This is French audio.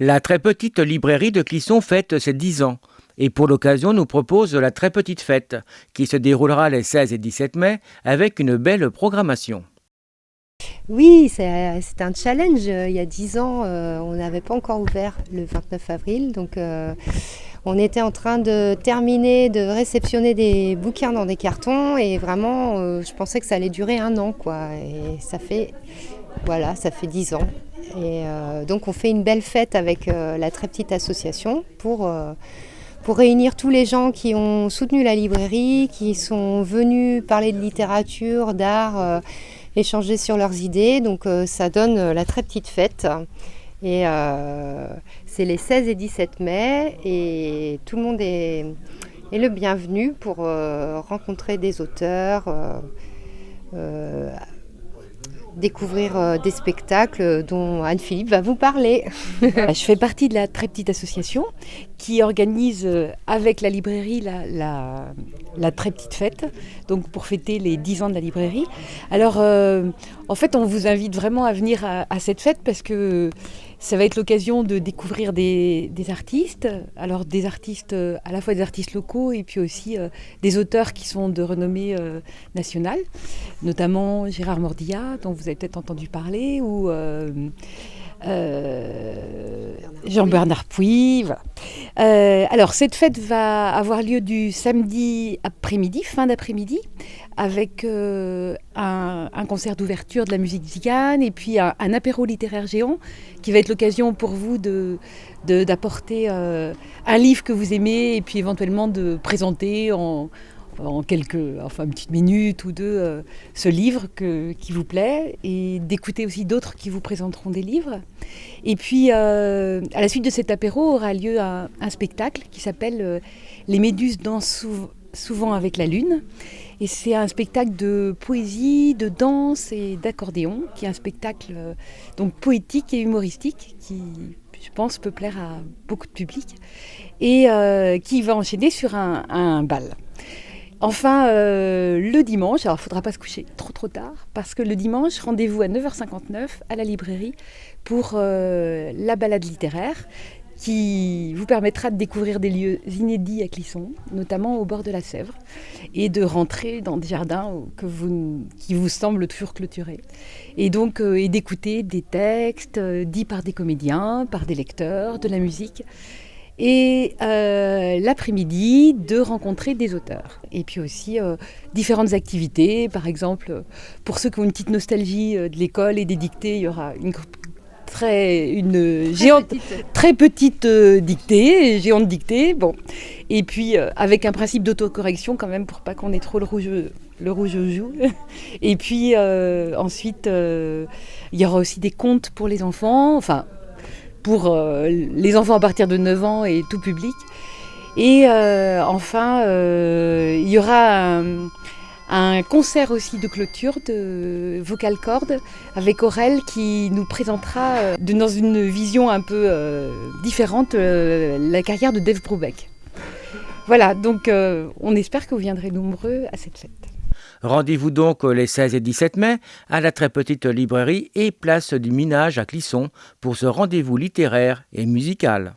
La très petite librairie de Clisson fête ses 10 ans et pour l'occasion nous propose la très petite fête qui se déroulera les 16 et 17 mai avec une belle programmation. Oui, c'est un challenge. Il y a 10 ans, on n'avait pas encore ouvert le 29 avril. Donc, on était en train de terminer de réceptionner des bouquins dans des cartons. Et vraiment, je pensais que ça allait durer un an, quoi. Et ça fait 10 ans. Et donc, on fait une belle fête avec la très petite association pour réunir tous les gens qui ont soutenu la librairie, qui sont venus parler de littérature, d'art, échanger sur leurs idées. Donc ça donne la très petite fête. Et c'est les 16 et 17 mai et tout le monde est le bienvenu pour rencontrer des auteurs, découvrir des spectacles dont Anne-Philippe va vous parler. Je fais partie de la très petite association qui organise avec la librairie la très petite fête, donc pour fêter les 10 ans de la librairie. Alors en fait on vous invite vraiment à venir à cette fête parce que ça va être l'occasion de découvrir des artistes, alors des artistes, à la fois des artistes locaux et puis aussi des auteurs qui sont de renommée nationale, notamment Gérard Mordillat, dont vous avez peut-être entendu parler, ou Jean-Bernard Puy. Voilà. Alors cette fête va avoir lieu du samedi après-midi, fin d'après-midi, avec un concert d'ouverture de la musique zigane et puis un apéro littéraire géant qui va être l'occasion pour vous d'apporter un livre que vous aimez et puis éventuellement de présenter en une petite minute ou deux, ce livre qui vous plaît et d'écouter aussi d'autres qui vous présenteront des livres. Et puis, à la suite de cet apéro aura lieu un spectacle qui s'appelle Les Méduses dansent souvent avec la lune. Et c'est un spectacle de poésie, de danse et d'accordéon, qui est un spectacle donc poétique et humoristique qui, je pense, peut plaire à beaucoup de public et qui va enchaîner sur un bal. Enfin, le dimanche, alors il ne faudra pas se coucher trop tard, parce que le dimanche, rendez-vous à 9h59 à la librairie pour la balade littéraire qui vous permettra de découvrir des lieux inédits à Clisson, notamment au bord de la Sèvre, et de rentrer dans des jardins qui vous semblent toujours clôturés. Et donc, et d'écouter des textes dits par des comédiens, par des lecteurs, de la musique. Et l'après-midi, de rencontrer des auteurs. Et puis aussi différentes activités. Par exemple, pour ceux qui ont une petite nostalgie de l'école et des dictées, il y aura une très petite dictée, géante dictée. Bon. Et puis avec un principe d'autocorrection quand même pour pas qu'on ait trop le rouge aux joues. Et puis ensuite, il y aura aussi des contes pour les enfants. Pour les enfants à partir de 9 ans et tout public. Et enfin, il y aura un concert aussi de clôture de vocal cordes avec Aurel qui nous présentera dans une vision un peu différente la carrière de Dave Brubeck. Voilà, donc on espère que vous viendrez nombreux à cette fête. Rendez-vous donc les 16 et 17 mai à la très petite librairie et place du Minage à Clisson pour ce rendez-vous littéraire et musical.